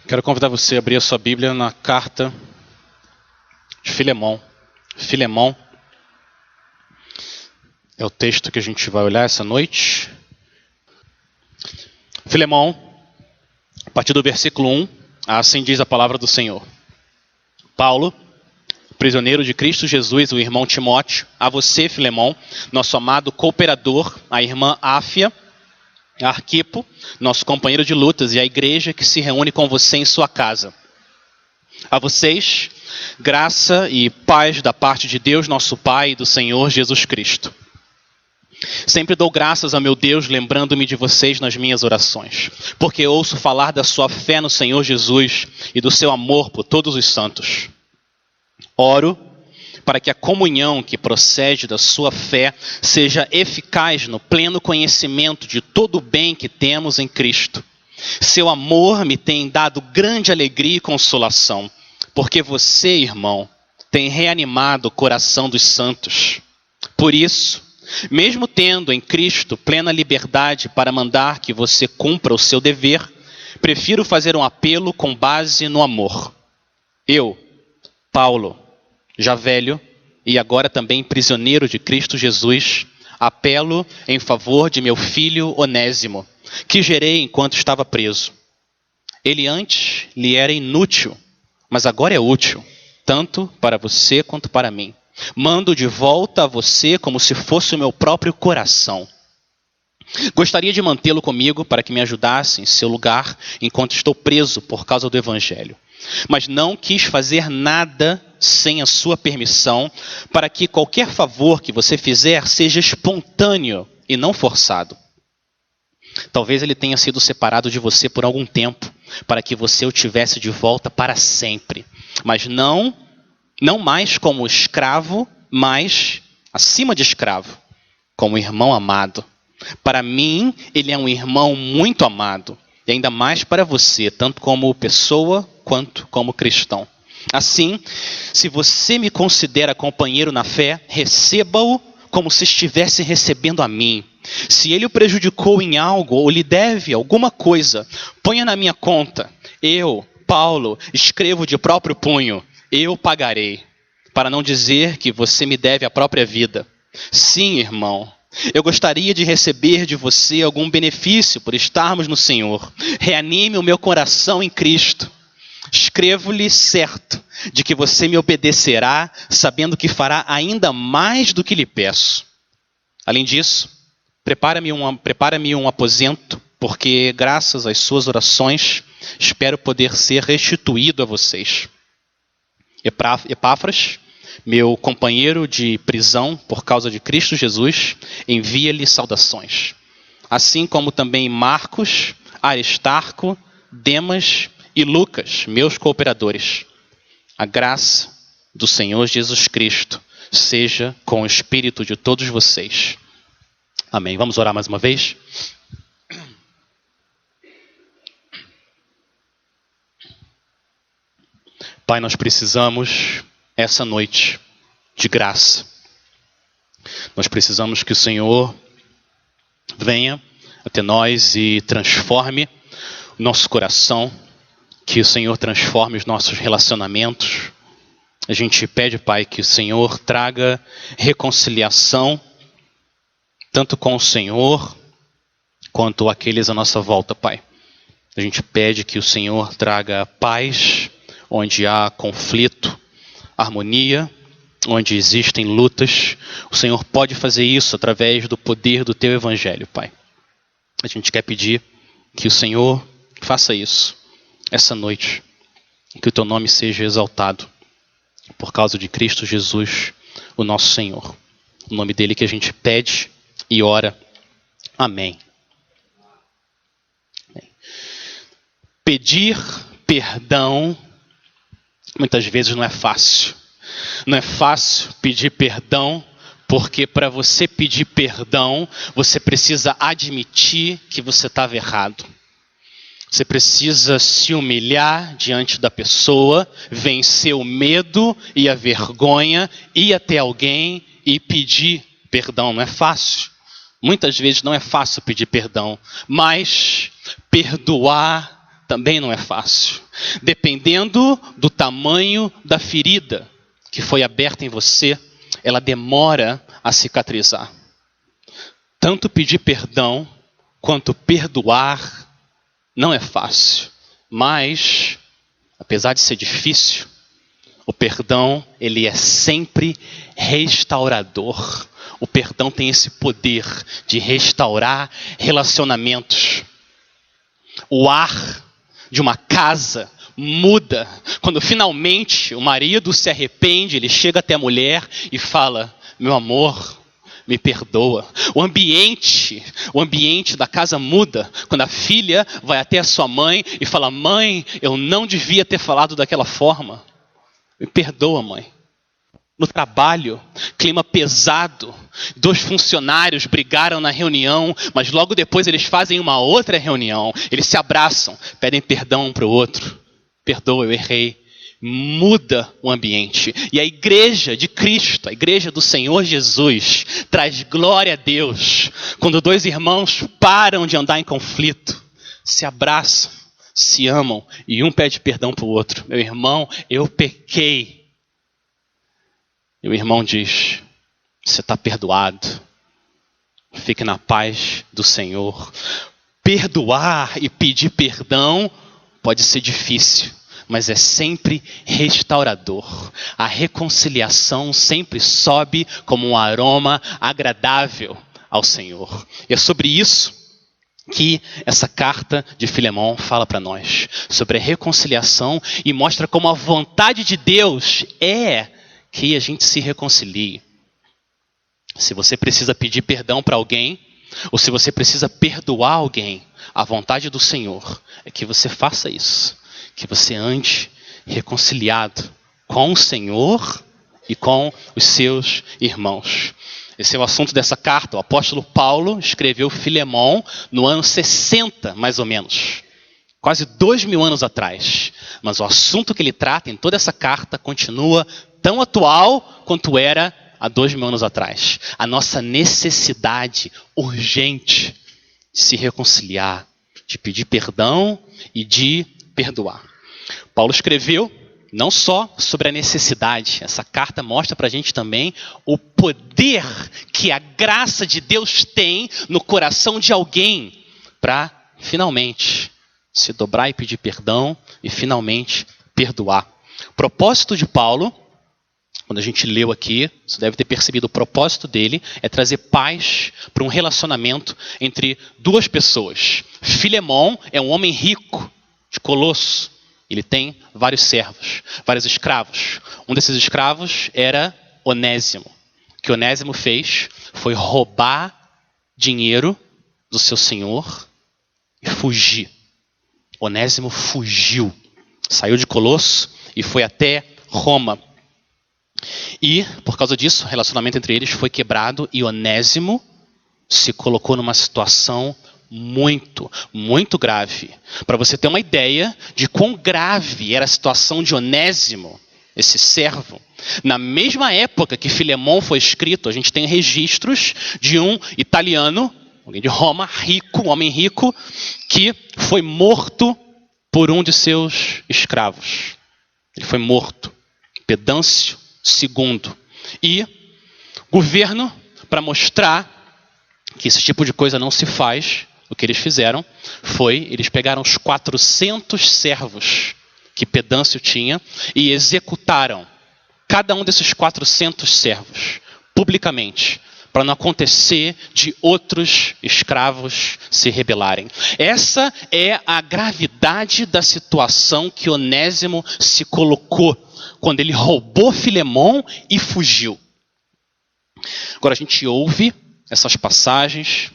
Quero convidar você a abrir a sua Bíblia na carta de Filemão. Filemão é o texto que a gente vai olhar essa noite. Filemão, a partir do versículo 1, assim diz a palavra do Senhor. Paulo, prisioneiro de Cristo Jesus, o irmão Timóteo, a você, Filemão, nosso amado cooperador, a irmã Áfia, Arquipo, nosso companheiro de lutas, e a igreja que se reúne com você em sua casa. A vocês, graça e paz da parte de Deus, nosso Pai, e do Senhor Jesus Cristo. Sempre dou graças a meu Deus, lembrando-me de vocês nas minhas orações, porque ouço falar da sua fé no Senhor Jesus e do seu amor por todos os santos. Oro para que a comunhão que procede da sua fé seja eficaz no pleno conhecimento de todo o bem que temos em Cristo. Seu amor me tem dado grande alegria e consolação, porque você, irmão, tem reanimado o coração dos santos. Por isso, mesmo tendo em Cristo plena liberdade para mandar que você cumpra o seu dever, prefiro fazer um apelo com base no amor. Eu, Paulo, já velho e agora também prisioneiro de Cristo Jesus, apelo em favor de meu filho Onésimo, que gerei enquanto estava preso. Ele antes lhe era inútil, mas agora é útil, tanto para você quanto para mim. Mando de volta a você como se fosse o meu próprio coração. Gostaria de mantê-lo comigo para que me ajudasse em seu lugar enquanto estou preso por causa do Evangelho. Mas não quis fazer nada sem a sua permissão, para que qualquer favor que você fizer seja espontâneo e não forçado. Talvez ele tenha sido separado de você por algum tempo, para que você o tivesse de volta para sempre. Mas não mais como escravo, mas acima de escravo, como irmão amado. Para mim, ele é um irmão muito amado, e ainda mais para você, tanto como pessoa quanto como cristão. Assim, se você me considera companheiro na fé, receba-o como se estivesse recebendo a mim. Se ele o prejudicou em algo ou lhe deve alguma coisa, ponha na minha conta. Eu, Paulo, escrevo de próprio punho, eu pagarei, para não dizer que você me deve a própria vida. Sim, irmão, eu gostaria de receber de você algum benefício por estarmos no Senhor. Reanime o meu coração em Cristo. Escrevo-lhe certo de que você me obedecerá, sabendo que fará ainda mais do que lhe peço. Além disso, prepara-me um aposento, porque graças às suas orações espero poder ser restituído a vocês. Epáfras, meu companheiro de prisão por causa de Cristo Jesus, envia-lhe saudações. Assim como também Marcos, Aristarco, Demas e Lucas, meus cooperadores. A graça do Senhor Jesus Cristo seja com o espírito de todos vocês. Amém. Vamos orar mais uma vez? Pai, nós precisamos essa noite de graça. Nós precisamos que o Senhor venha até nós e transforme o nosso coração, que o Senhor transforme os nossos relacionamentos. A gente pede, Pai, que o Senhor traga reconciliação, tanto com o Senhor, quanto aqueles à nossa volta, Pai. A gente pede que o Senhor traga paz, onde há conflito, harmonia, onde existem lutas. O Senhor pode fazer isso através do poder do Teu Evangelho, Pai. A gente quer pedir que o Senhor faça isso essa noite, que o Teu nome seja exaltado por causa de Cristo Jesus, o nosso Senhor. O nome dele que a gente pede e ora. Amém. Pedir perdão muitas vezes não é fácil. Não é fácil pedir perdão, porque para você pedir perdão, você precisa admitir que você estava errado. Você precisa se humilhar diante da pessoa, vencer o medo e a vergonha, ir até alguém e pedir perdão. Não é fácil. Muitas vezes não é fácil pedir perdão, mas perdoar também não é fácil. Dependendo do tamanho da ferida que foi aberta em você, ela demora a cicatrizar. Tanto pedir perdão quanto perdoar não é fácil. Mas, apesar de ser difícil, o perdão, ele é sempre restaurador. O perdão tem esse poder de restaurar relacionamentos. O ar de uma casa muda quando finalmente o marido se arrepende, ele chega até a mulher e fala: meu amor, me perdoa. O ambiente da casa muda quando a filha vai até a sua mãe e fala: mãe, eu não devia ter falado daquela forma. Me perdoa, mãe. No trabalho, clima pesado. 2 funcionários brigaram na reunião, mas logo depois eles fazem uma outra reunião. Eles se abraçam, pedem perdão um para o outro. Perdoa, eu errei. Muda o ambiente. E a igreja de Cristo, a igreja do Senhor Jesus, traz glória a Deus quando 2 irmãos param de andar em conflito, se abraçam, se amam e um pede perdão para o outro. Meu irmão, eu pequei. E o irmão diz: você está perdoado. Fique na paz do Senhor. Perdoar e pedir perdão pode ser difícil, mas é sempre restaurador. A reconciliação sempre sobe como um aroma agradável ao Senhor. E é sobre isso que essa carta de Filemão fala para nós. Sobre a reconciliação e mostra como a vontade de Deus é que a gente se reconcilie. Se você precisa pedir perdão para alguém, ou se você precisa perdoar alguém, a vontade do Senhor é que você faça isso. Que você ande reconciliado com o Senhor e com os seus irmãos. Esse é o assunto dessa carta. O apóstolo Paulo escreveu Filemão no ano 60, mais ou menos. Quase 2000 anos atrás. Mas o assunto que ele trata em toda essa carta continua tão atual quanto era há 2000 anos atrás. A nossa necessidade urgente de se reconciliar, de pedir perdão e de perdoar. Paulo escreveu não só sobre a necessidade, essa carta mostra para a gente também o poder que a graça de Deus tem no coração de alguém para finalmente se dobrar e pedir perdão e finalmente perdoar. O propósito de Paulo, quando a gente leu aqui, você deve ter percebido, o propósito dele é trazer paz para um relacionamento entre 2 pessoas. Filemão é um homem rico de Colosso. Ele tem vários servos, vários escravos. Um desses escravos era Onésimo. O que Onésimo fez foi roubar dinheiro do seu senhor e fugir. Onésimo fugiu, saiu de Colosso e foi até Roma. E, por causa disso, o relacionamento entre eles foi quebrado e Onésimo se colocou numa situação muito, muito grave. Para você ter uma ideia de quão grave era a situação de Onésimo, esse servo, na mesma época que Filemão foi escrito, a gente tem registros de um italiano, alguém de Roma, rico, um homem rico, que foi morto por um de seus escravos. Ele foi morto. Pedâncio II. E o governo, para mostrar que esse tipo de coisa não se faz, o que eles fizeram foi, eles pegaram os 400 servos que Pedâncio tinha e executaram cada um desses 400 servos publicamente, para não acontecer de outros escravos se rebelarem. Essa é a gravidade da situação que Onésimo se colocou quando ele roubou Filemão e fugiu. Agora a gente ouve essas passagens,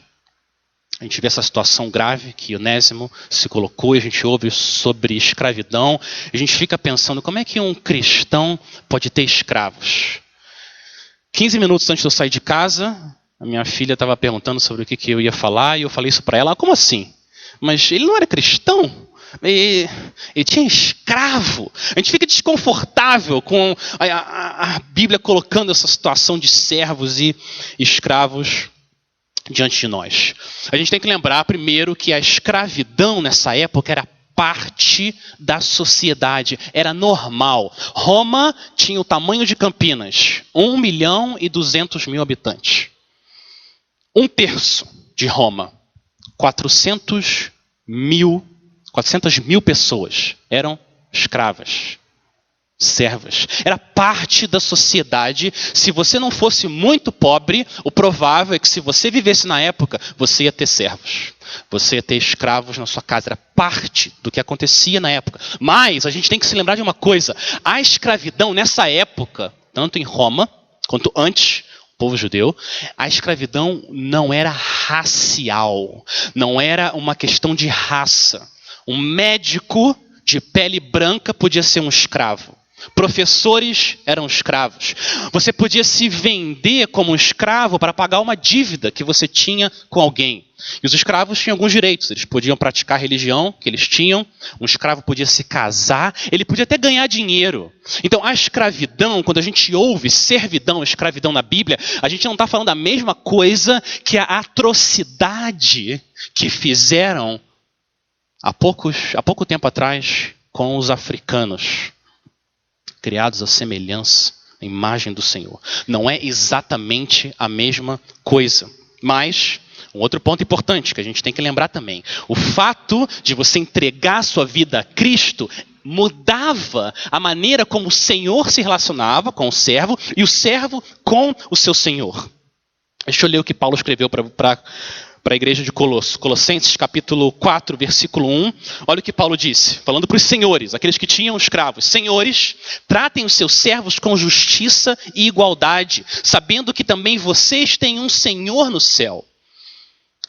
a gente vê essa situação grave que Onésimo se colocou, e a gente ouve sobre escravidão, e a gente fica pensando, como é que um cristão pode ter escravos? 15 minutos antes de eu sair de casa, a minha filha estava perguntando sobre o que eu ia falar, e eu falei isso para ela. Como assim? Mas ele não era cristão? Ele tinha escravo. A gente fica desconfortável com a Bíblia colocando essa situação de servos e escravos diante de nós. A gente tem que lembrar primeiro que a escravidão nessa época era parte da sociedade, era normal. Roma tinha o tamanho de Campinas, 1.200.000 habitantes. 1/3 de Roma, 400 mil pessoas eram escravas, servas. Era parte da sociedade. Se você não fosse muito pobre, o provável é que se você vivesse na época, você ia ter servos. Você ia ter escravos na sua casa. Era parte do que acontecia na época. Mas a gente tem que se lembrar de uma coisa. A escravidão nessa época, tanto em Roma quanto antes, o povo judeu, a escravidão não era racial. Não era uma questão de raça. Um médico de pele branca podia ser um escravo. Professores eram escravos. Você podia se vender como um escravo para pagar uma dívida que você tinha com alguém. E os escravos tinham alguns direitos. Eles podiam praticar a religião que eles tinham. Um escravo podia se casar. Ele podia até ganhar dinheiro. Então a escravidão, quando a gente ouve servidão, escravidão na Bíblia, a gente não está falando da mesma coisa que a atrocidade que fizeram há pouco tempo atrás com os africanos, criados à semelhança, à imagem do Senhor. Não é exatamente a mesma coisa. Mas, um outro ponto importante que a gente tem que lembrar também. O fato de você entregar a sua vida a Cristo mudava a maneira como o Senhor se relacionava com o servo e o servo com o seu Senhor. Deixa eu ler o que Paulo escreveu para a igreja de Colosso. Colossenses capítulo 4, versículo 1. Olha o que Paulo disse, falando para os senhores, aqueles que tinham escravos. Senhores, tratem os seus servos com justiça e igualdade, sabendo que também vocês têm um Senhor no céu.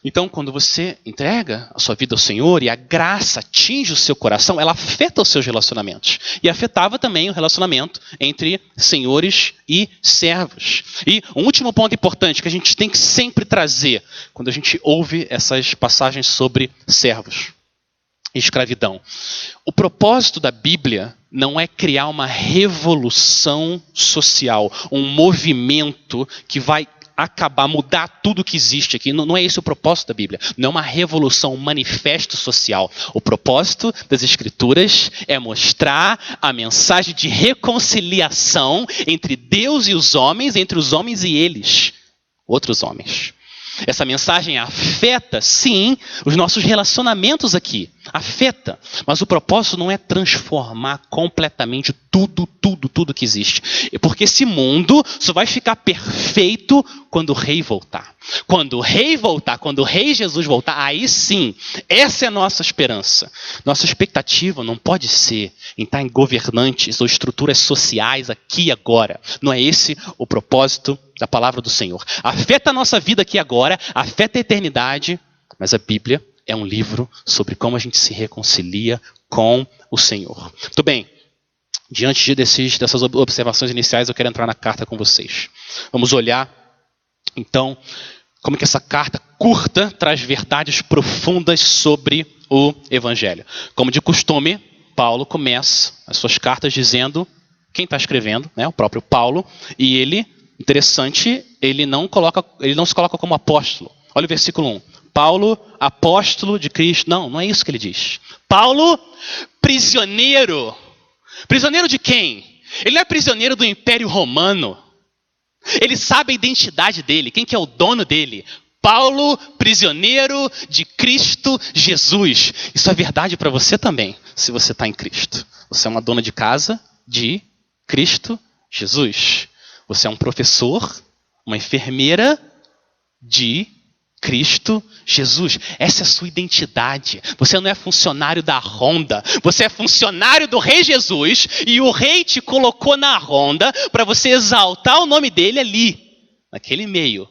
Então, quando você entrega a sua vida ao Senhor e a graça atinge o seu coração, ela afeta os seus relacionamentos. E afetava também o relacionamento entre senhores e servos. E um último ponto importante que a gente tem que sempre trazer quando a gente ouve essas passagens sobre servos e escravidão. O propósito da Bíblia não é criar uma revolução social, um movimento que vai mudar tudo que existe aqui. Não é esse o propósito da Bíblia. Não é uma revolução, um manifesto social. O propósito das Escrituras é mostrar a mensagem de reconciliação entre Deus e os homens, entre os homens e eles, outros homens. Essa mensagem afeta, sim, os nossos relacionamentos aqui. Afeta. Mas o propósito não é transformar completamente tudo que existe. Porque esse mundo só vai ficar perfeito quando o rei voltar. Quando o rei voltar, quando o rei Jesus voltar, aí sim, essa é a nossa esperança. Nossa expectativa não pode ser em estar em governantes ou estruturas sociais aqui e agora. Não é esse o propósito da palavra do Senhor. Afeta a nossa vida aqui agora, afeta a eternidade, mas a Bíblia é um livro sobre como a gente se reconcilia com o Senhor. Muito bem, diante dessas observações iniciais, eu quero entrar na carta com vocês. Vamos olhar, então, como que essa carta curta traz verdades profundas sobre o Evangelho. Como de costume, Paulo começa as suas cartas dizendo quem está escrevendo, né, o próprio Paulo, e ele, interessante, ele não se coloca como apóstolo. Olha o versículo 1. Paulo, apóstolo de Cristo. Não é isso que ele diz. Paulo, prisioneiro. Prisioneiro de quem? Ele não é prisioneiro do Império Romano. Ele sabe a identidade dele. Quem que é o dono dele? Paulo, prisioneiro de Cristo Jesus. Isso é verdade para você também, se você está em Cristo. Você é uma dona de casa de Cristo Jesus. Você é um professor, uma enfermeira de Cristo Jesus. Essa é a sua identidade. Você não é funcionário da Honda. Você é funcionário do Rei Jesus. E o Rei te colocou na Honda para você exaltar o nome dele ali, naquele meio.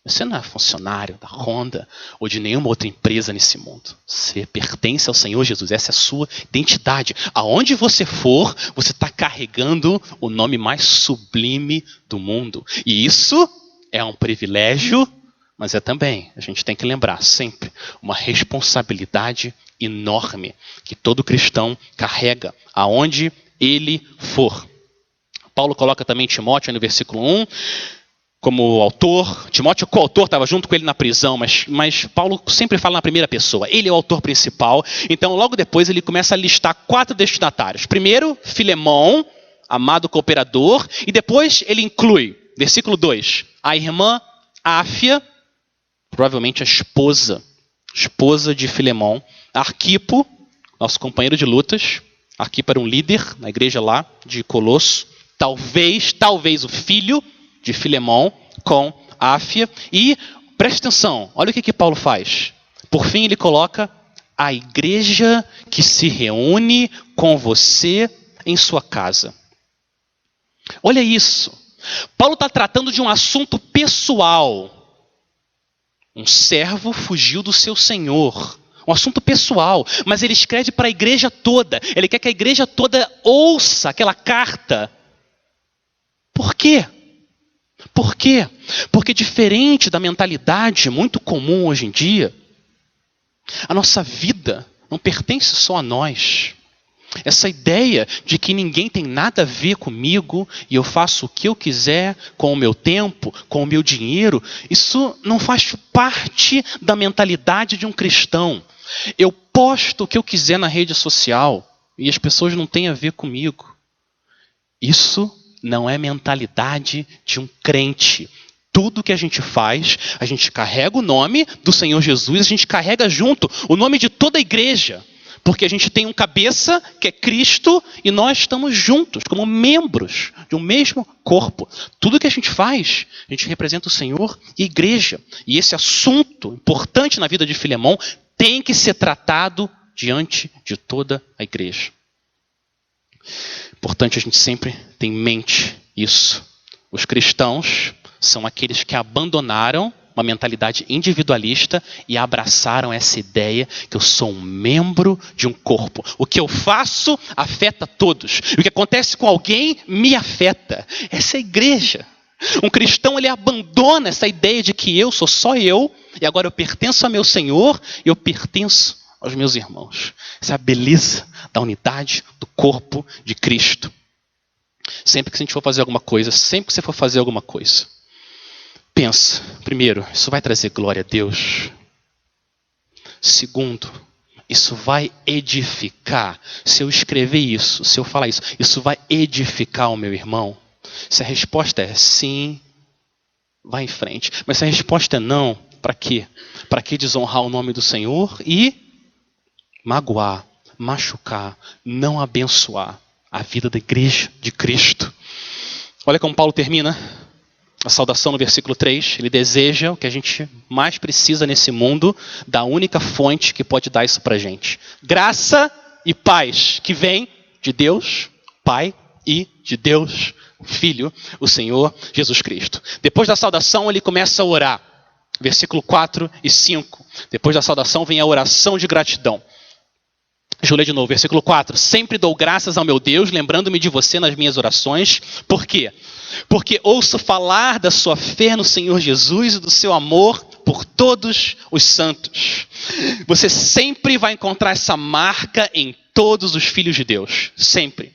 Você não é funcionário da Honda ou de nenhuma outra empresa nesse mundo. Você pertence ao Senhor Jesus. Essa é a sua identidade. Aonde você for, você está carregando o nome mais sublime do mundo. E isso é um privilégio, mas é também, a gente tem que lembrar sempre, uma responsabilidade enorme que todo cristão carrega, aonde ele for. Paulo coloca também Timóteo no versículo 1, como autor. Timóteo, coautor, estava junto com ele na prisão, mas Paulo sempre fala na primeira pessoa. Ele é o autor principal. Então, logo depois, ele começa a listar 4 destinatários. Primeiro, Filemão, amado cooperador. E depois ele inclui, versículo 2, a irmã Áfia, provavelmente a esposa de Filemão. Arquipo, nosso companheiro de lutas. Arquipo era um líder na igreja lá de Colosso. Talvez o filho de Filemão com Áfia. E, preste atenção, olha o que Paulo faz. Por fim, ele coloca a igreja que se reúne com você em sua casa. Olha isso. Paulo está tratando de um assunto pessoal. Um servo fugiu do seu senhor. Um assunto pessoal. Mas ele escreve para a igreja toda. Ele quer que a igreja toda ouça aquela carta. Por quê? Por quê? Porque diferente da mentalidade muito comum hoje em dia, a nossa vida não pertence só a nós. Essa ideia de que ninguém tem nada a ver comigo e eu faço o que eu quiser com o meu tempo, com o meu dinheiro, isso não faz parte da mentalidade de um cristão. Eu posto o que eu quiser na rede social e as pessoas não têm a ver comigo. Isso não é mentalidade de um crente. Tudo que a gente faz, a gente carrega o nome do Senhor Jesus, a gente carrega junto o nome de toda a igreja. Porque a gente tem um cabeça, que é Cristo, e nós estamos juntos, como membros de um mesmo corpo. Tudo que a gente faz, a gente representa o Senhor e a igreja. E esse assunto importante na vida de Filemão tem que ser tratado diante de toda a igreja. Importante a gente sempre ter em mente isso. Os cristãos são aqueles que abandonaram uma mentalidade individualista e abraçaram essa ideia que eu sou um membro de um corpo. O que eu faço afeta todos. O que acontece com alguém me afeta. Essa é a igreja. Um cristão, ele abandona essa ideia de que eu sou só eu e agora eu pertenço ao meu Senhor e eu pertenço aos meus irmãos. Essa é a beleza da unidade do corpo de Cristo. Sempre que a gente for fazer alguma coisa, pensa, primeiro, isso vai trazer glória a Deus. Segundo, isso vai edificar. Se eu escrever isso, se eu falar isso, isso vai edificar o meu irmão? Se a resposta é sim, vai em frente. Mas se a resposta é não, para quê? Para que desonrar o nome do Senhor e magoar, machucar, não abençoar a vida da igreja de Cristo? Olha como Paulo termina a saudação no versículo 3. Ele deseja o que a gente mais precisa nesse mundo, da única fonte que pode dar isso para a gente. Graça e paz que vem de Deus Pai e de Deus Filho, o Senhor Jesus Cristo. Depois da saudação, ele começa a orar. Versículo 4 e 5. Depois da saudação vem a oração de gratidão. Deixa eu ler de novo, versículo 4. Sempre dou graças ao meu Deus, lembrando-me de você nas minhas orações. Por quê? Porque ouço falar da sua fé no Senhor Jesus e do seu amor por todos os santos. Você sempre vai encontrar essa marca em todos os filhos de Deus. Sempre.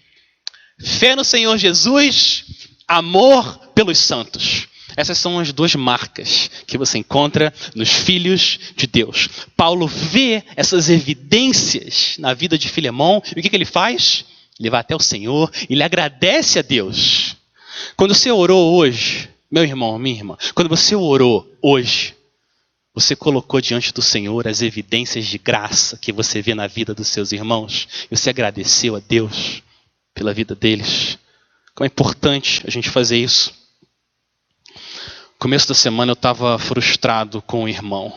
Fé no Senhor Jesus, amor pelos santos. Essas são as 2 marcas que você encontra nos filhos de Deus. Paulo vê essas evidências na vida de Filemão. E o que ele faz? Ele vai até o Senhor e ele agradece a Deus. Quando você orou hoje, meu irmão, minha irmã, quando você orou hoje, você colocou diante do Senhor as evidências de graça que você vê na vida dos seus irmãos. E você agradeceu a Deus pela vida deles. Como é importante a gente fazer isso. No começo da semana eu estava frustrado com o irmão.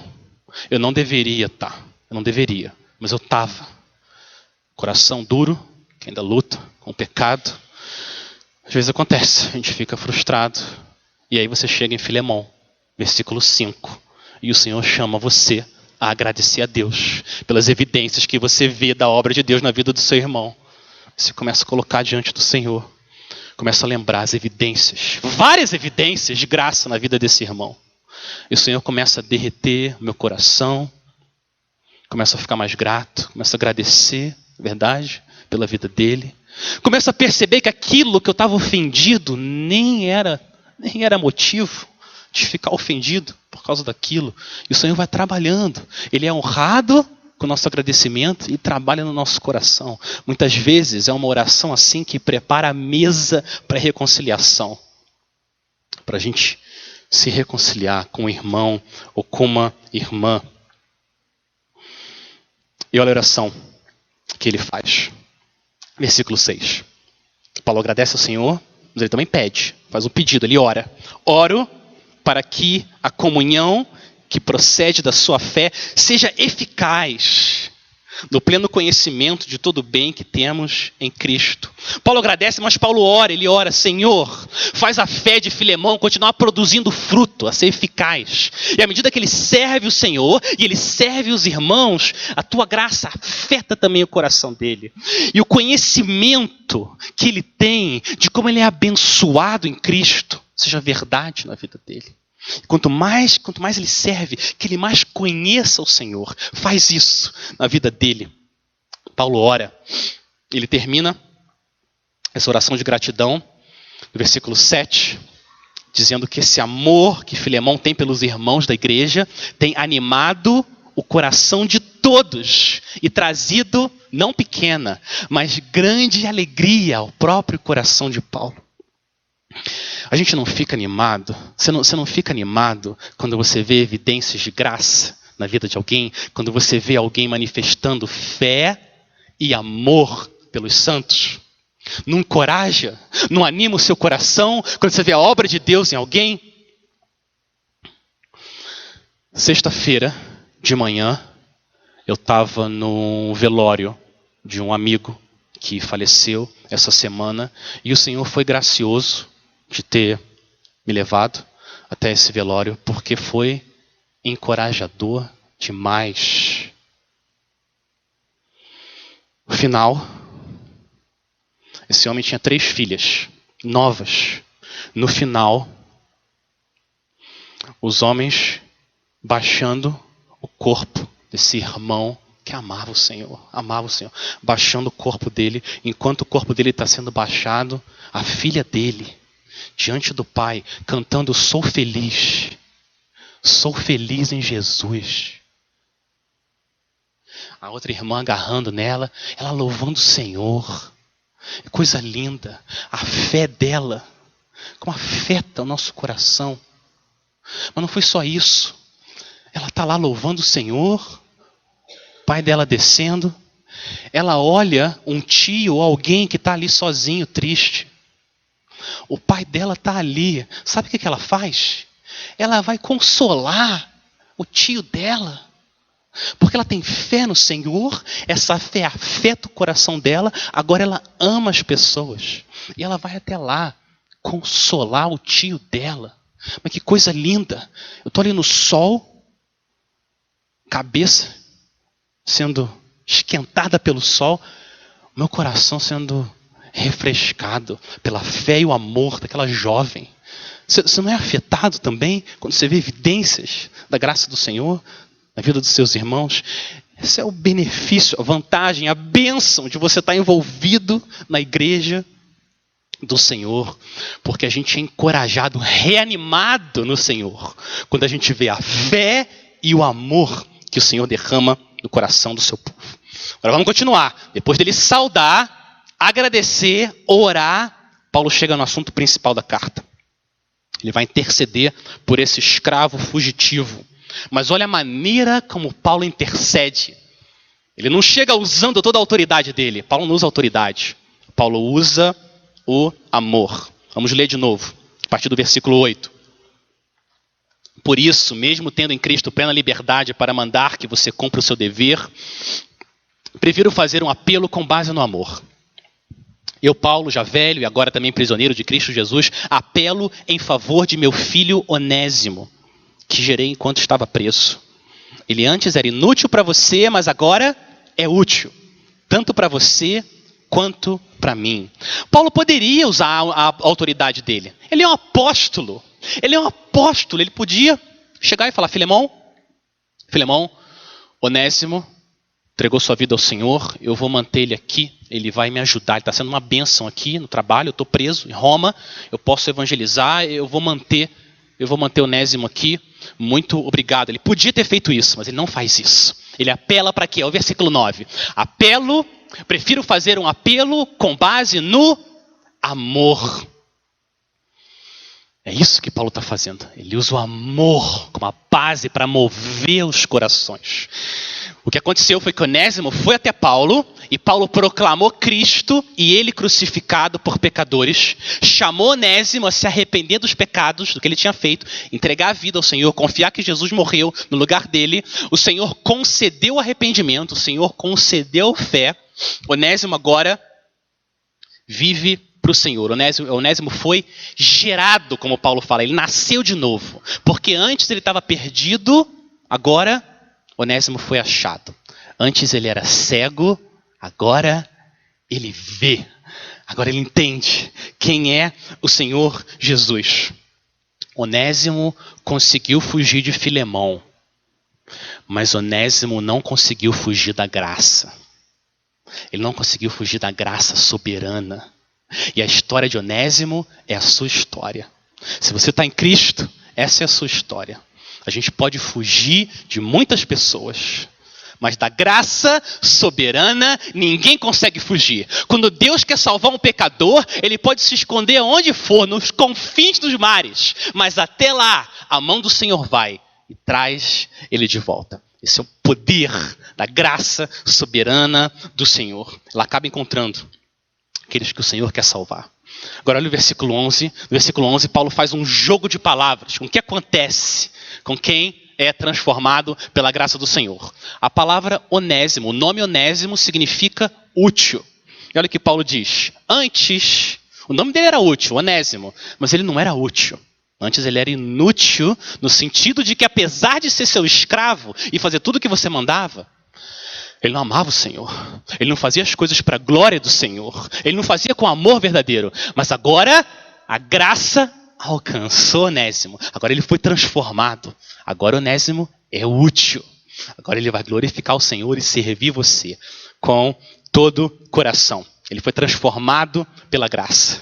Eu não deveria estar. Mas eu estava. Coração duro, que ainda luta com o pecado. Às vezes acontece, a gente fica frustrado. E aí você chega em Filemão, versículo 5. E o Senhor chama você a agradecer a Deus pelas evidências que você vê da obra de Deus na vida do seu irmão. Você começa a colocar diante do Senhor. Começa a lembrar as evidências, várias evidências de graça na vida desse irmão. E o Senhor começa a derreter meu coração. Começa a ficar mais grato. Começa a agradecer, verdade, pela vida dele. Começa a perceber que aquilo que eu estava ofendido nem era motivo de ficar ofendido por causa daquilo. E o Senhor vai trabalhando. Ele é honrado com o nosso agradecimento e trabalha no nosso coração. Muitas vezes é uma oração assim que prepara a mesa para a reconciliação. Para a gente se reconciliar com um irmão ou com uma irmã. E olha a oração que ele faz. Versículo 6. Paulo agradece ao Senhor, mas ele também pede, faz um pedido, ele ora. Oro para que a comunhão que procede da sua fé seja eficaz no pleno conhecimento de todo o bem que temos em Cristo. Paulo agradece, mas Paulo ora, ele ora, Senhor, faz a fé de Filemão continuar produzindo fruto, a ser eficaz. E à medida que ele serve o Senhor e ele serve os irmãos, a tua graça afeta também o coração dele. E o conhecimento que ele tem de como ele é abençoado em Cristo, seja verdade na vida dele. Quanto mais ele serve, que ele mais conheça o Senhor. Faz isso na vida dele. Paulo ora. Ele termina essa oração de gratidão no versículo 7, dizendo que esse amor que Filemão tem pelos irmãos da igreja tem animado o coração de todos e trazido, não pequena, mas grande alegria ao próprio coração de Paulo. A gente não fica animado, você não fica animado quando você vê evidências de graça na vida de alguém, quando você vê alguém manifestando fé e amor pelos santos? Não encoraja, não anima o seu coração quando você vê a obra de Deus em alguém? Sexta-feira de manhã, eu estava no velório de um amigo que faleceu essa semana e o Senhor foi gracioso de ter me levado até esse velório, porque foi encorajador demais. No final, esse homem tinha 3 filhas, novas. No final, os homens baixando o corpo desse irmão que amava o Senhor, baixando o corpo dele, enquanto o corpo dele está sendo baixado, a filha dele, diante do Pai, cantando sou feliz em Jesus. A outra irmã agarrando nela, ela louvando o Senhor. Coisa linda, a fé dela, como afeta o nosso coração. Mas não foi só isso, ela está lá louvando o Senhor, o pai dela descendo, ela olha um tio ou alguém que está ali sozinho, triste. O pai dela está ali. Sabe o que ela faz? Ela vai consolar o tio dela. Porque ela tem fé no Senhor. Essa fé afeta o coração dela. Agora ela ama as pessoas. E ela vai até lá consolar o tio dela. Mas que coisa linda. Eu estou ali no sol. Cabeça sendo esquentada pelo sol. Meu coração sendo refrescado pela fé e o amor daquela jovem. Você não é afetado também quando você vê evidências da graça do Senhor na vida dos seus irmãos? Esse é o benefício, a vantagem, a bênção de você estar envolvido na igreja do Senhor, porque a gente é encorajado, reanimado no Senhor, quando a gente vê a fé e o amor que o Senhor derrama no coração do seu povo. Agora vamos continuar. Depois dele saudar, agradecer, orar, Paulo chega no assunto principal da carta. Ele vai interceder por esse escravo fugitivo. Mas olha a maneira como Paulo intercede. Ele não chega usando toda a autoridade dele. Paulo não usa autoridade. Paulo usa o amor. Vamos ler de novo, a partir do versículo 8. Por isso, mesmo tendo em Cristo plena liberdade para mandar que você cumpra o seu dever, prefiro fazer um apelo com base no amor. Eu, Paulo, já velho e agora também prisioneiro de Cristo Jesus, apelo em favor de meu filho Onésimo, que gerei enquanto estava preso. Ele antes era inútil para você, mas agora é útil, tanto para você quanto para mim. Paulo poderia usar a autoridade dele. Ele é um apóstolo. Ele podia chegar e falar, Filemão, Onésimo entregou sua vida ao Senhor, eu vou manter ele aqui, ele vai me ajudar, ele está sendo uma bênção aqui no trabalho, eu estou preso em Roma, eu posso evangelizar, eu vou manter eu vou manter Onésimo aqui, muito obrigado. Ele podia ter feito isso, mas ele não faz isso. Ele apela para quê? É o versículo 9. Prefiro fazer um apelo com base no amor. É isso que Paulo está fazendo. Ele usa o amor como a base para mover os corações. O que aconteceu foi que Onésimo foi até Paulo, e Paulo proclamou Cristo e ele crucificado por pecadores. Chamou Onésimo a se arrepender dos pecados, do que ele tinha feito, entregar a vida ao Senhor, confiar que Jesus morreu no lugar dele. O Senhor concedeu arrependimento, o Senhor concedeu fé. Onésimo agora vive para o Senhor. Onésimo foi gerado, como Paulo fala, ele nasceu de novo. Porque antes ele estava perdido, agora Onésimo foi achado. Antes ele era cego, agora ele vê. Agora ele entende quem é o Senhor Jesus. Onésimo conseguiu fugir de Filemão, mas Onésimo não conseguiu fugir da graça. Ele não conseguiu fugir da graça soberana. E a história de Onésimo é a sua história. Se você está em Cristo, essa é a sua história. A gente pode fugir de muitas pessoas, mas da graça soberana ninguém consegue fugir. Quando Deus quer salvar um pecador, ele pode se esconder onde for, nos confins dos mares, mas até lá a mão do Senhor vai e traz ele de volta. Esse é o poder da graça soberana do Senhor. Ela acaba encontrando aqueles que o Senhor quer salvar. Agora olha o versículo 11. No versículo 11, Paulo faz um jogo de palavras com o que acontece com quem é transformado pela graça do Senhor. A palavra Onésimo, o nome Onésimo significa útil. E olha o que Paulo diz. Antes, o nome dele era útil, Onésimo, mas ele não era útil. Antes ele era inútil, no sentido de que apesar de ser seu escravo e fazer tudo o que você mandava, ele não amava o Senhor. Ele não fazia as coisas para a glória do Senhor. Ele não fazia com amor verdadeiro. Mas agora a graça alcançou Onésimo. Agora ele foi transformado. Agora Onésimo é útil. Agora ele vai glorificar o Senhor e servir você com todo o coração. Ele foi transformado pela graça.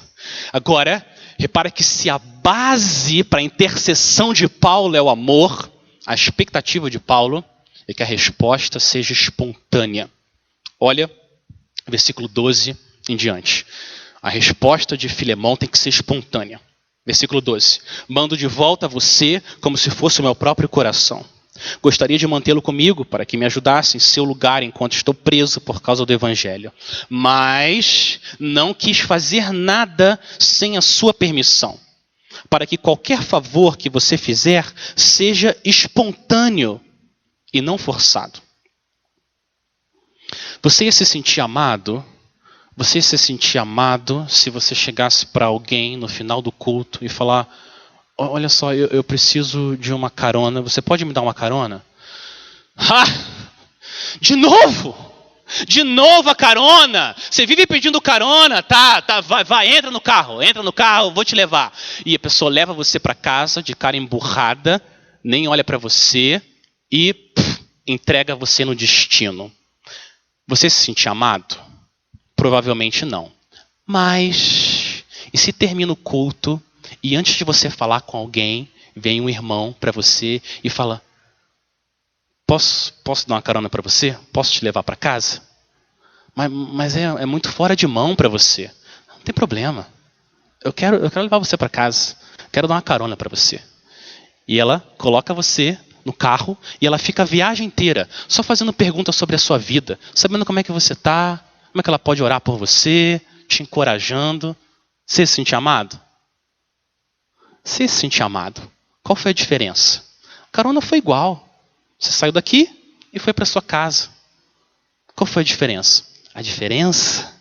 Agora, repara que se a base para a intercessão de Paulo é o amor, a expectativa de Paulo é que a resposta seja espontânea. Olha, versículo 12 em diante. A resposta de Filemão tem que ser espontânea. Versículo 12. Mando de volta a você como se fosse o meu próprio coração. Gostaria de mantê-lo comigo para que me ajudasse em seu lugar enquanto estou preso por causa do Evangelho. Mas não quis fazer nada sem a sua permissão, para que qualquer favor que você fizer seja espontâneo e não forçado. Você ia se sentir amado? Você ia se sentir amado se você chegasse para alguém no final do culto e falar: olha só, eu preciso de uma carona, você pode me dar uma carona? De novo! De novo a carona! Você vive pedindo carona, tá, vai, entra no carro, vou te levar. E a pessoa leva você para casa de cara emburrada, nem olha para você e entrega você no destino. Você se sente amado? Provavelmente não. Mas, e se termina o culto e antes de você falar com alguém, vem um irmão para você e fala: Posso dar uma carona para você? Posso te levar para casa? Mas é muito fora de mão para você. Não tem problema. Eu quero levar você para casa. Quero dar uma carona para você. E ela coloca você no carro e ela fica a viagem inteira só fazendo perguntas sobre a sua vida, sabendo como é que você está, como é que ela pode orar por você, te encorajando. Você se sente amado? Você se sente amado? Qual foi a diferença? A carona foi igual. Você saiu daqui e foi para sua casa. Qual foi a diferença? A diferença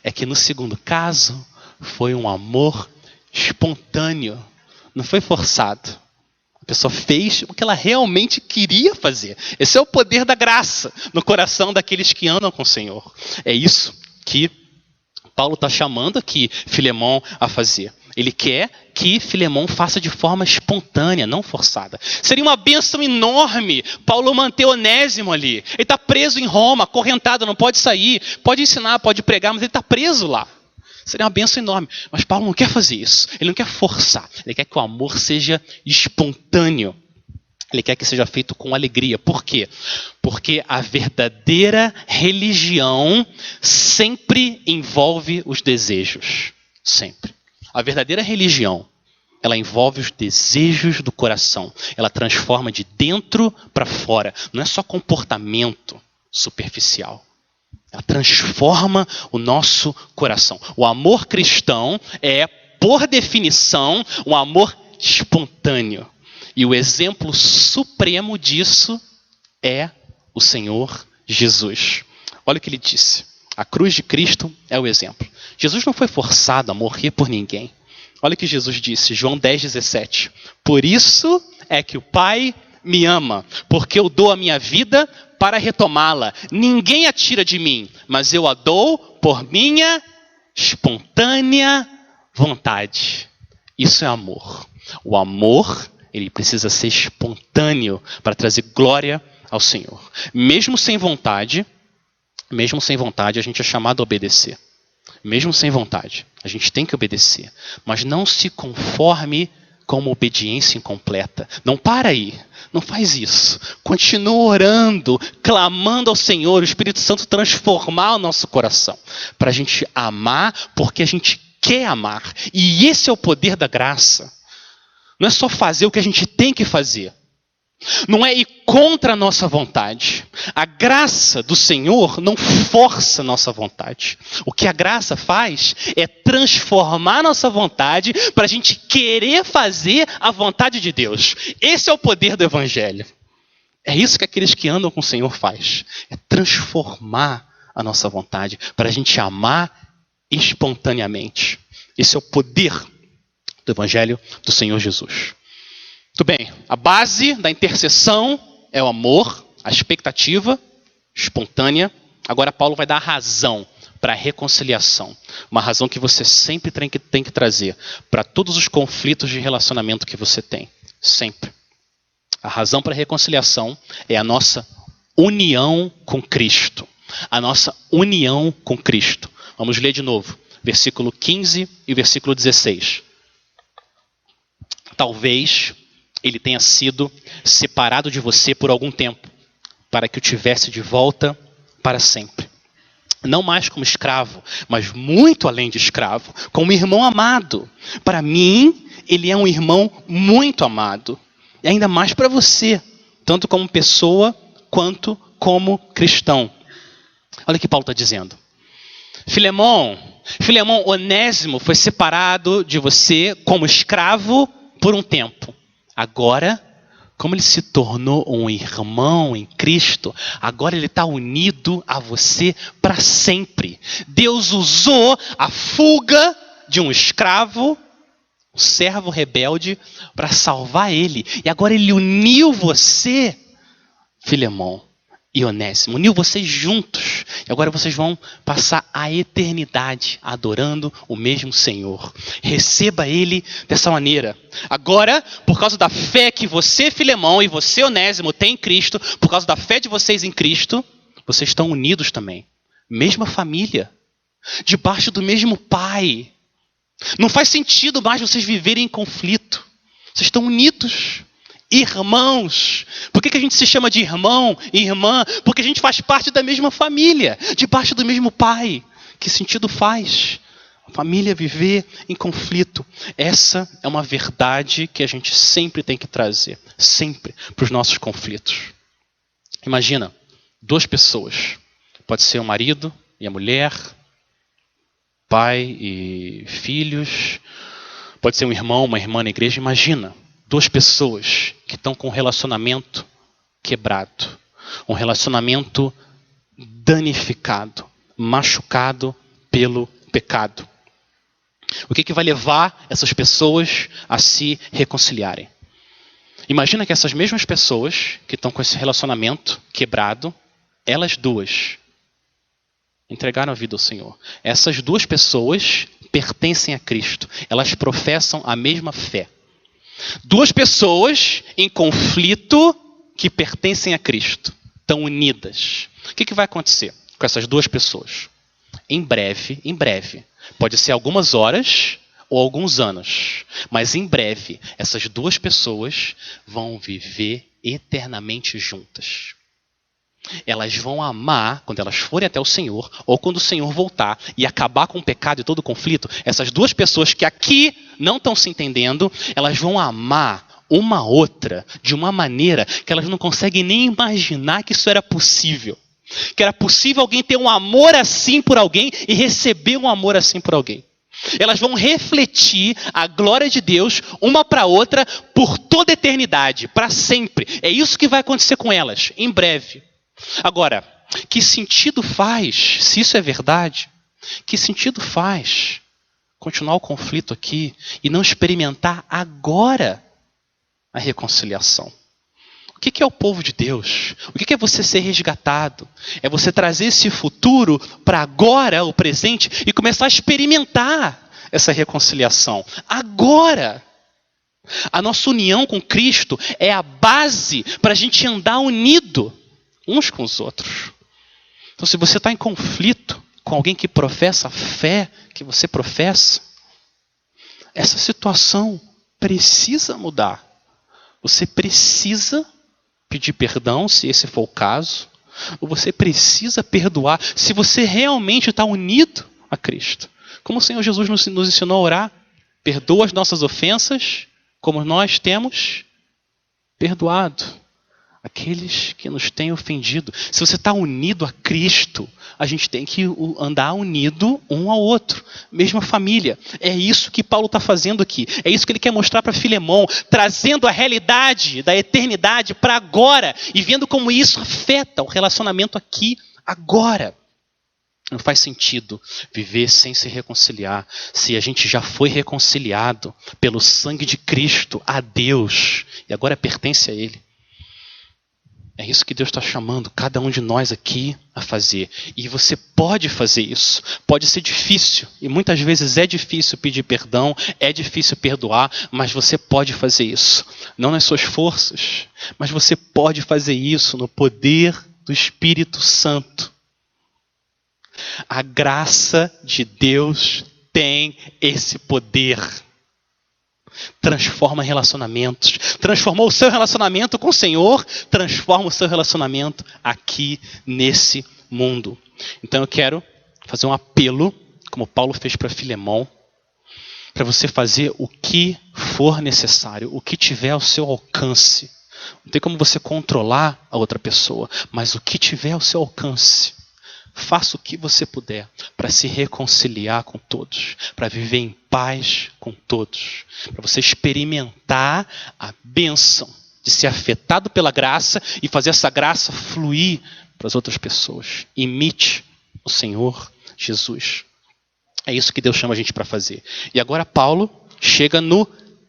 é que no segundo caso foi um amor espontâneo. Não foi forçado. A pessoa fez o que ela realmente queria fazer. Esse é o poder da graça no coração daqueles que andam com o Senhor. É isso que Paulo está chamando aqui Filemão a fazer. Ele quer que Filemão faça de forma espontânea, não forçada. Seria uma bênção enorme Paulo manter Onésimo ali. Ele está preso em Roma, acorrentado, não pode sair. Pode ensinar, pode pregar, mas ele está preso lá. Seria uma bênção enorme. Mas Paulo não quer fazer isso. Ele não quer forçar. Ele quer que o amor seja espontâneo. Ele quer que seja feito com alegria. Por quê? Porque a verdadeira religião sempre envolve os desejos. Sempre. A verdadeira religião, ela envolve os desejos do coração. Ela transforma de dentro para fora. Não é só comportamento superficial. Ela transforma o nosso coração. O amor cristão é, por definição, um amor espontâneo. E o exemplo supremo disso é o Senhor Jesus. Olha o que ele disse. A cruz de Cristo é o exemplo. Jesus não foi forçado a morrer por ninguém. Olha o que Jesus disse, João 10,17. Por isso é que o Pai me ama, porque eu dou a minha vida para retomá-la. Ninguém a tira de mim, mas eu a dou por minha espontânea vontade. Isso é amor. O amor, ele precisa ser espontâneo para trazer glória ao Senhor. Mesmo sem vontade, a gente é chamado a obedecer. Mesmo sem vontade, a gente tem que obedecer. Mas não se conforme com uma obediência incompleta. Não para aí. Não faz isso. Continua orando, clamando ao Senhor, o Espírito Santo transformar o nosso coração. Para a gente amar, porque a gente quer amar. E esse é o poder da graça. Não é só fazer o que a gente tem que fazer. Não é ir contra a nossa vontade. A graça do Senhor não força a nossa vontade. O que a graça faz é transformar a nossa vontade para a gente querer fazer a vontade de Deus. Esse é o poder do Evangelho. É isso que aqueles que andam com o Senhor faz. É transformar a nossa vontade para a gente amar espontaneamente. Esse é o poder do Evangelho do Senhor Jesus. Muito bem, a base da intercessão é o amor, a expectativa espontânea. Agora Paulo vai dar a razão para a reconciliação. Uma razão que você sempre tem que trazer para todos os conflitos de relacionamento que você tem. Sempre. A razão para a reconciliação é a nossa união com Cristo. A nossa união com Cristo. Vamos ler de novo. Versículo 15 e versículo 16. Talvez ele tenha sido separado de você por algum tempo, para que o tivesse de volta para sempre. Não mais como escravo, mas muito além de escravo, como irmão amado. Para mim, ele é um irmão muito amado. E ainda mais para você, tanto como pessoa, quanto como cristão. Olha o que Paulo está dizendo. Filemão, Onésimo foi separado de você como escravo por um tempo. Agora, como ele se tornou um irmão em Cristo, agora ele está unido a você para sempre. Deus usou a fuga de um escravo, um servo rebelde, para salvar ele. E agora ele uniu você, Filemão e Onésimo, uniu vocês juntos. E agora vocês vão passar a eternidade adorando o mesmo Senhor. Receba Ele dessa maneira. Agora, por causa da fé que você, Filemão, e você, Onésimo, tem em Cristo, por causa da fé de vocês em Cristo, vocês estão unidos também. Mesma família. Debaixo do mesmo Pai. Não faz sentido mais vocês viverem em conflito. Vocês estão unidos. Irmãos. Por que a gente se chama de irmão e irmã? Porque a gente faz parte da mesma família, debaixo do mesmo Pai. Que sentido faz? A família viver em conflito. Essa é uma verdade que a gente sempre tem que trazer, sempre, para os nossos conflitos. Imagina, duas pessoas. Pode ser o marido e a mulher, pai e filhos. Pode ser um irmão, uma irmã na igreja. Imagina. Duas pessoas que estão com um relacionamento quebrado, um relacionamento danificado, machucado pelo pecado. O que vai levar essas pessoas a se reconciliarem? Imagina que essas mesmas pessoas que estão com esse relacionamento quebrado, elas duas entregaram a vida ao Senhor. Essas duas pessoas pertencem a Cristo. Elas professam a mesma fé. Duas pessoas em conflito que pertencem a Cristo, estão unidas. O que vai acontecer com essas duas pessoas? em breve, pode ser algumas horas ou alguns anos, mas em breve, essas duas pessoas vão viver eternamente juntas. Elas vão amar quando elas forem até o Senhor, ou quando o Senhor voltar e acabar com o pecado e todo o conflito. Essas duas pessoas que aqui não estão se entendendo, elas vão amar uma outra de uma maneira que elas não conseguem nem imaginar que isso era possível. Que era possível alguém ter um amor assim por alguém e receber um amor assim por alguém. Elas vão refletir a glória de Deus uma para a outra por toda a eternidade, para sempre. É isso que vai acontecer com elas, em breve. Agora, que sentido faz, se isso é verdade, que sentido faz continuar o conflito aqui e não experimentar agora a reconciliação? O que é o povo de Deus? O que é você ser resgatado? É você trazer esse futuro para agora, o presente, e começar a experimentar essa reconciliação. Agora! A nossa união com Cristo é a base para a gente andar unido uns com os outros. Então, se você está em conflito com alguém que professa a fé que você professa, essa situação precisa mudar. Você precisa pedir perdão, se esse for o caso, ou você precisa perdoar, se você realmente está unido a Cristo. Como o Senhor Jesus nos ensinou a orar, perdoa as nossas ofensas, como nós temos perdoado aqueles que nos têm ofendido. Se você está unido a Cristo, a gente tem que andar unido um ao outro. Mesma família. É isso que Paulo está fazendo aqui. É isso que ele quer mostrar para Filemão, trazendo a realidade da eternidade para agora e vendo como isso afeta o relacionamento aqui, agora. Não faz sentido viver sem se reconciliar, se a gente já foi reconciliado pelo sangue de Cristo a Deus e agora pertence a Ele. É isso que Deus está chamando cada um de nós aqui a fazer. E você pode fazer isso. Pode ser difícil. E muitas vezes é difícil pedir perdão, é difícil perdoar, mas você pode fazer isso. Não nas suas forças, mas você pode fazer isso no poder do Espírito Santo. A graça de Deus tem esse poder. Transforma relacionamentos. Transformou o seu relacionamento com o Senhor, transforma o seu relacionamento aqui nesse mundo. Então eu quero fazer um apelo, como Paulo fez para Filemão, para você fazer o que for necessário, o que tiver ao seu alcance. Não tem como você controlar a outra pessoa, mas o que tiver ao seu alcance. Faça o que você puder para se reconciliar com todos, para viver em paz com todos, para você experimentar a bênção de ser afetado pela graça e fazer essa graça fluir para as outras pessoas. Imite o Senhor Jesus. É isso que Deus chama a gente para fazer. E agora Paulo chega no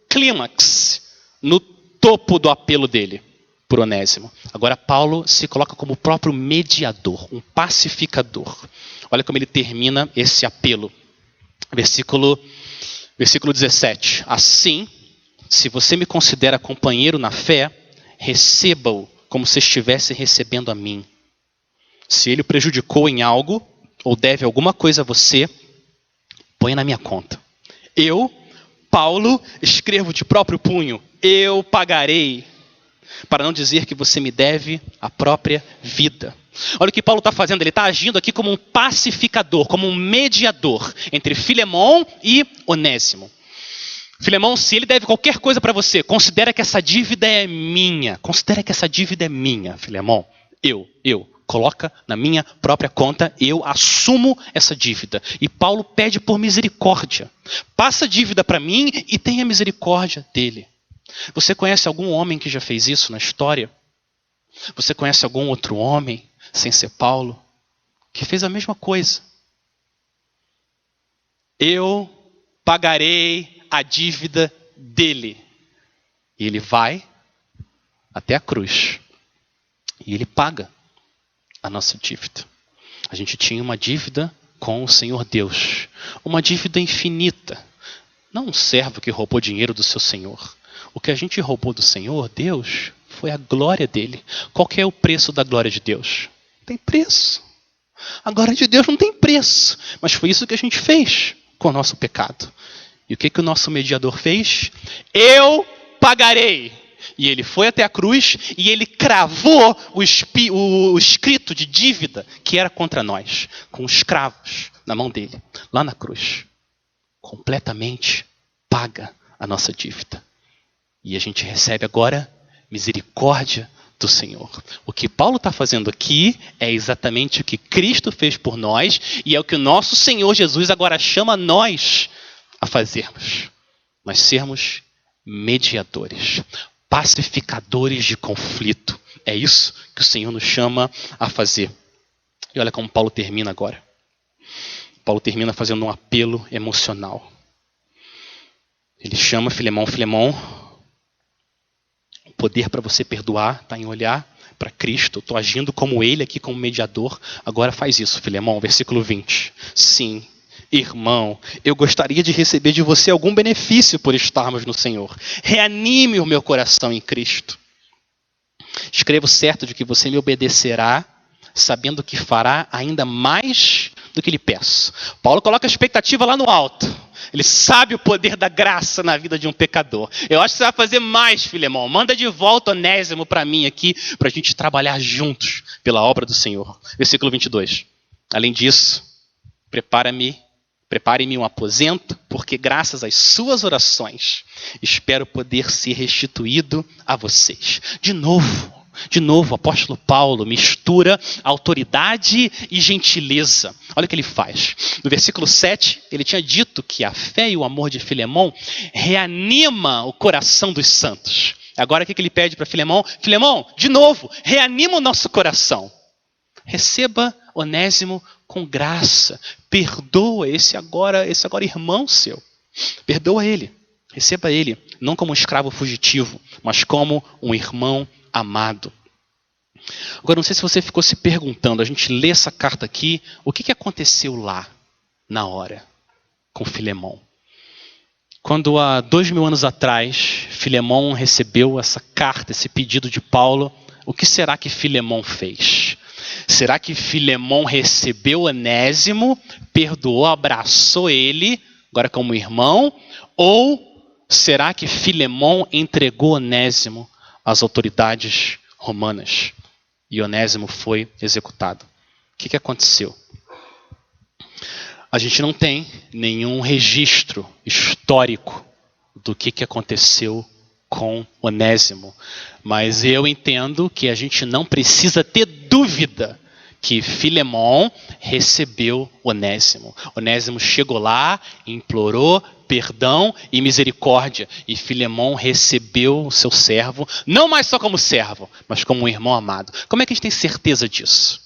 clímax, no topo do apelo dele por Onésimo. Agora Paulo se coloca como o próprio mediador, um pacificador. Olha como ele termina esse apelo. Versículo 17. Assim, se você me considera companheiro na fé, receba-o como se estivesse recebendo a mim. Se ele o prejudicou em algo, ou deve alguma coisa a você, põe na minha conta. Eu, Paulo, escrevo de próprio punho, eu pagarei, para não dizer que você me deve a própria vida. Olha o que Paulo está fazendo, ele está agindo aqui como um pacificador, como um mediador entre Filemão e Onésimo. Filemão, se ele deve qualquer coisa para você, considera que essa dívida é minha. Considera que essa dívida é minha, Filemão. Coloca na minha própria conta, eu assumo essa dívida. E Paulo pede por misericórdia. Passa a dívida para mim e tenha misericórdia dele. Você conhece algum homem que já fez isso na história? Você conhece algum outro homem, sem ser Paulo, que fez a mesma coisa? Eu pagarei a dívida dele. E ele vai até a cruz. E ele paga a nossa dívida. A gente tinha uma dívida com o Senhor Deus. Uma dívida infinita. Não um servo que roubou dinheiro do seu Senhor. O que a gente roubou do Senhor, Deus, foi a glória dele. Qual que é o preço da glória de Deus? Tem preço. A glória de Deus não tem preço. Mas foi isso que a gente fez com o nosso pecado. E o que o nosso mediador fez? Eu pagarei. E ele foi até a cruz e ele cravou o escrito de dívida que era contra nós, com os cravos na mão dele, lá na cruz. Completamente paga a nossa dívida. E a gente recebe agora misericórdia do Senhor. O que Paulo está fazendo aqui é exatamente o que Cristo fez por nós e é o que o nosso Senhor Jesus agora chama nós a fazermos. Nós sermos mediadores, pacificadores de conflito. É isso que o Senhor nos chama a fazer. E olha como Paulo termina agora. Paulo termina fazendo um apelo emocional. Ele chama Filemão, o poder para você perdoar está em olhar para Cristo. Eu estou agindo como Ele aqui, como mediador. Agora faz isso, Filemão, versículo 20. Sim, irmão, eu gostaria de receber de você algum benefício por estarmos no Senhor. Reanime o meu coração em Cristo. Escrevo certo de que você me obedecerá, sabendo que fará ainda mais do que lhe peço. Paulo coloca a expectativa lá no alto. Ele sabe o poder da graça na vida de um pecador. Eu acho que você vai fazer mais, Filemão. Manda de volta Onésimo para mim aqui, para a gente trabalhar juntos pela obra do Senhor. Versículo 22. Além disso, prepare-me um aposento, porque graças às suas orações, espero poder ser restituído a vocês. De novo, o apóstolo Paulo mistura autoridade e gentileza. Olha o que ele faz. No versículo 7, ele tinha dito que a fé e o amor de Filemão reanima o coração dos santos. Agora o que ele pede para Filemão? Filemão, de novo, reanima o nosso coração. Receba Onésimo com graça. Perdoa esse agora irmão seu. Perdoa ele. Receba ele, não como um escravo fugitivo, mas como um irmão amado. Agora, não sei se você ficou se perguntando, a gente lê essa carta aqui, o que aconteceu lá, na hora, com Filemão? Quando há 2000 anos atrás, Filemão recebeu essa carta, esse pedido de Paulo, o que será que Filemão fez? Será que Filemão recebeu Onésimo, perdoou, abraçou ele, agora como irmão? Ou será que Filemão entregou Onésimo às autoridades romanas e Onésimo foi executado? O que aconteceu? A gente não tem nenhum registro histórico do que aconteceu com Onésimo, mas eu entendo que a gente não precisa ter dúvida que Filemão recebeu Onésimo. Onésimo chegou lá, implorou perdão e misericórdia. E Filemão recebeu o seu servo, não mais só como servo, mas como um irmão amado. Como é que a gente tem certeza disso?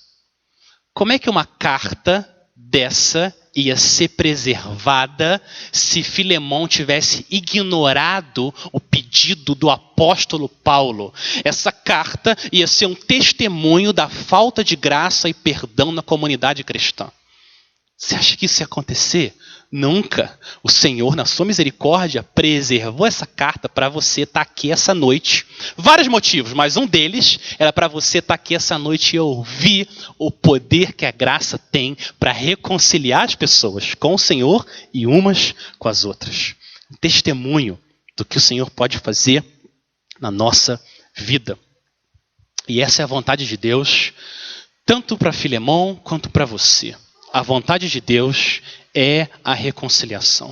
Como é que uma carta dessa ia ser preservada se Filemão tivesse ignorado o pedido do apóstolo Paulo? Essa carta ia ser um testemunho da falta de graça e perdão na comunidade cristã. Você acha que isso ia acontecer? Nunca. O Senhor, na sua misericórdia, preservou essa carta para você estar aqui essa noite. Vários motivos, mas um deles era para você estar aqui essa noite e ouvir o poder que a graça tem para reconciliar as pessoas com o Senhor e umas com as outras. Um testemunho do que o Senhor pode fazer na nossa vida. E essa é a vontade de Deus, tanto para Filemão quanto para você. A vontade de Deus é a reconciliação.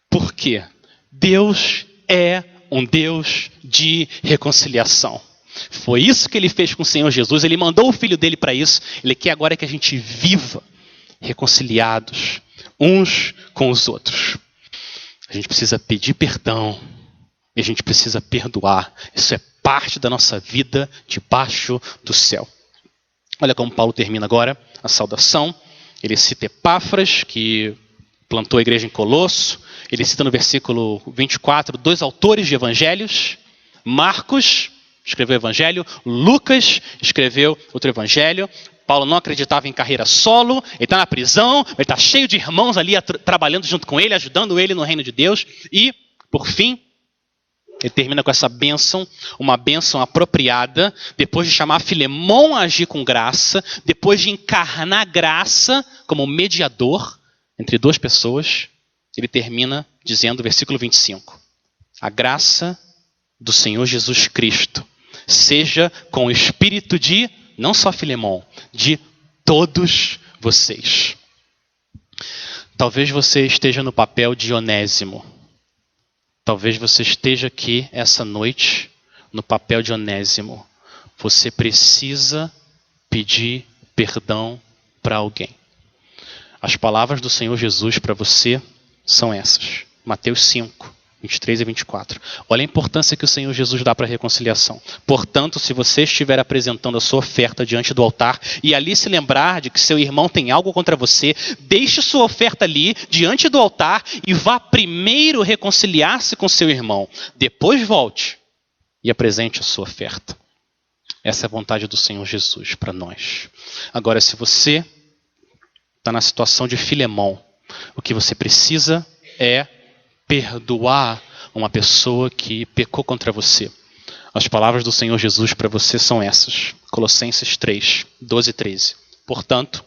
Por quê? Deus é um Deus de reconciliação. Foi isso que ele fez com o Senhor Jesus. Ele mandou o Filho dele para isso. Ele quer agora que a gente viva reconciliados uns com os outros. A gente precisa pedir perdão e a gente precisa perdoar. Isso é parte da nossa vida debaixo do céu. Olha como Paulo termina agora a saudação. Ele cita Epáfras, que plantou a igreja em Colosso. Ele cita no versículo 24 dois autores de evangelhos. Marcos escreveu o evangelho. Lucas escreveu outro evangelho. Paulo não acreditava em carreira solo. Ele está na prisão. Ele está cheio de irmãos ali trabalhando junto com ele, ajudando ele no reino de Deus. E, por fim, Ele termina com essa bênção, uma bênção apropriada, depois de chamar Filemão a agir com graça, depois de encarnar graça como mediador entre duas pessoas, ele termina dizendo, versículo 25, a graça do Senhor Jesus Cristo seja com o espírito de, não só Filemão, de todos vocês. Talvez você esteja no papel de Onésimo. Talvez você esteja aqui essa noite no papel de Onésimo. Você precisa pedir perdão para alguém. As palavras do Senhor Jesus para você são essas. Mateus 5, 23 e 24. Olha a importância que o Senhor Jesus dá para a reconciliação. Portanto, se você estiver apresentando a sua oferta diante do altar e ali se lembrar de que seu irmão tem algo contra você, deixe sua oferta ali diante do altar e vá primeiro reconciliar-se com seu irmão. Depois volte e apresente a sua oferta. Essa é a vontade do Senhor Jesus para nós. Agora, se você está na situação de Filemão, o que você precisa é perdoar uma pessoa que pecou contra você. As palavras do Senhor Jesus para você são essas. Colossenses 3, 12 e 13. Portanto,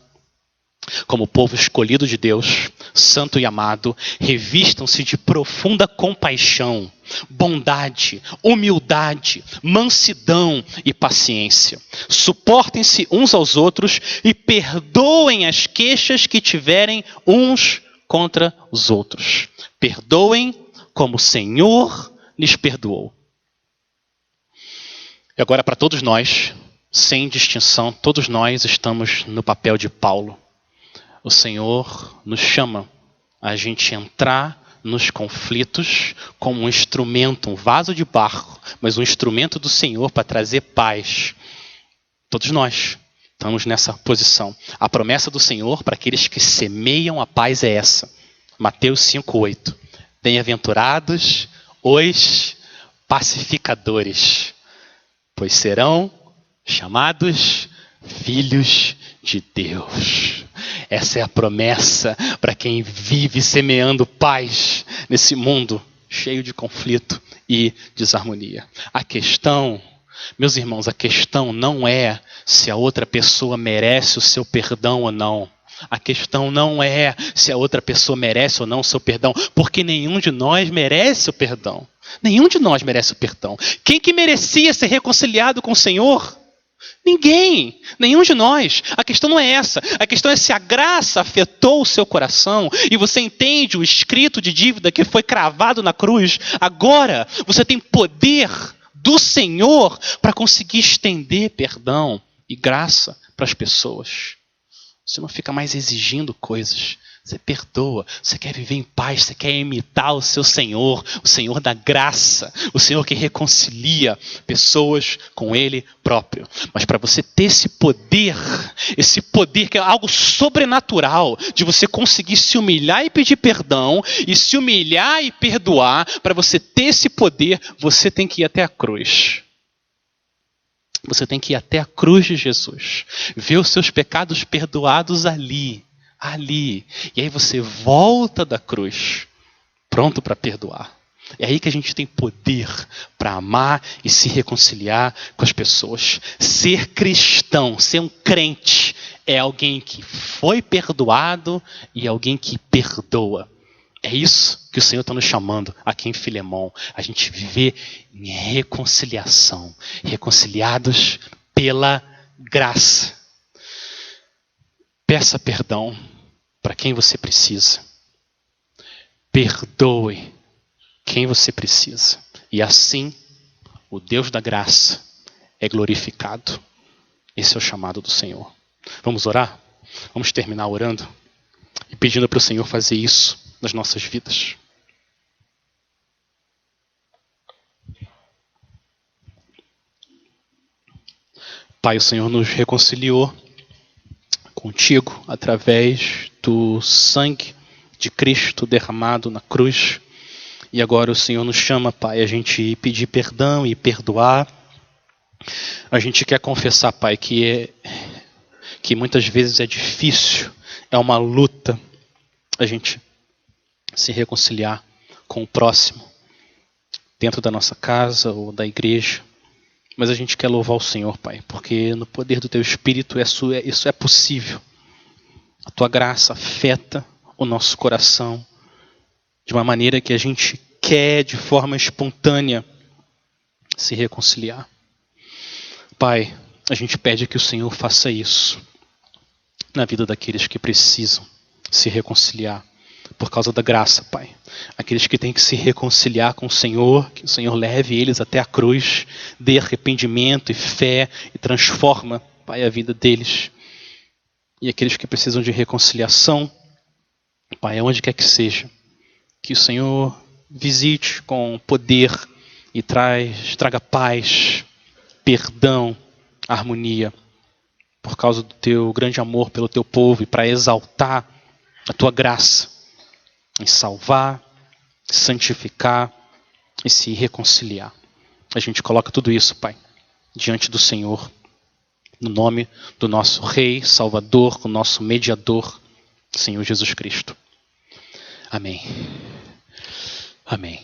como povo escolhido de Deus, santo e amado, revistam-se de profunda compaixão, bondade, humildade, mansidão e paciência. Suportem-se uns aos outros e perdoem as queixas que tiverem uns contra os outros. Perdoem como o Senhor lhes perdoou. E agora, para todos nós, sem distinção, todos nós estamos no papel de Paulo. O Senhor nos chama a gente entrar nos conflitos como um instrumento, um vaso de barro, mas um instrumento do Senhor para trazer paz. Todos nós estamos nessa posição. A promessa do Senhor para aqueles que semeiam a paz é essa. Mateus 5:8. Bem-aventurados os pacificadores, pois serão chamados filhos de Deus. Essa é a promessa para quem vive semeando paz nesse mundo cheio de conflito e desarmonia. A questão, meus irmãos, a questão não é se a outra pessoa merece o seu perdão ou não. A questão não é se a outra pessoa merece ou não o seu perdão, porque nenhum de nós merece o perdão. Nenhum de nós merece o perdão. Quem que merecia ser reconciliado com o Senhor? Ninguém, nenhum de nós. A questão não é essa. A questão é se a graça afetou o seu coração e você entende o escrito de dívida que foi cravado na cruz. Agora você tem poder do Senhor para conseguir estender perdão e graça para as pessoas. Você não fica mais exigindo coisas. Você perdoa, você quer viver em paz, você quer imitar o seu Senhor, o Senhor da graça, o Senhor que reconcilia pessoas com Ele próprio. Mas para você ter esse poder que é algo sobrenatural, de você conseguir se humilhar e pedir perdão, e se humilhar e perdoar, para você ter esse poder, você tem que ir até a cruz. Você tem que ir até a cruz de Jesus, ver os seus pecados perdoados ali. E aí você volta da cruz, pronto para perdoar. É aí que a gente tem poder para amar e se reconciliar com as pessoas. Ser cristão, ser um crente, é alguém que foi perdoado e alguém que perdoa. É isso que o Senhor está nos chamando aqui em Filemão. A gente viver em reconciliação, reconciliados pela graça. Peça perdão para quem você precisa. Perdoe quem você precisa. E assim, o Deus da graça é glorificado. Esse é o chamado do Senhor. Vamos orar? Vamos terminar orando e pedindo para o Senhor fazer isso nas nossas vidas. Pai, o Senhor nos reconciliou contigo através do sangue de Cristo derramado na cruz. E agora o Senhor nos chama, Pai, a gente pedir perdão e perdoar. A gente quer confessar, Pai, que muitas vezes é difícil, é uma luta a gente se reconciliar com o próximo. dentro da nossa casa ou da igreja. Mas a gente quer louvar o Senhor, Pai, porque no poder do Teu Espírito isso é possível. A Tua graça afeta o nosso coração de uma maneira que a gente quer, de forma espontânea, se reconciliar. Pai, a gente pede que o Senhor faça isso na vida daqueles que precisam se reconciliar por causa da graça, Pai. Aqueles que têm que se reconciliar com o Senhor, que o Senhor leve eles até a cruz, dê arrependimento e fé e transforma, Pai, a vida deles. E aqueles que precisam de reconciliação, Pai, aonde quer que seja, que o Senhor visite com poder e traga paz, perdão, harmonia, por causa do Teu grande amor pelo Teu povo e para exaltar a Tua graça em salvar, santificar e se reconciliar. A gente coloca tudo isso, Pai, diante do Senhor, no nome do nosso Rei, Salvador, o nosso Mediador, Senhor Jesus Cristo. Amém. Amém.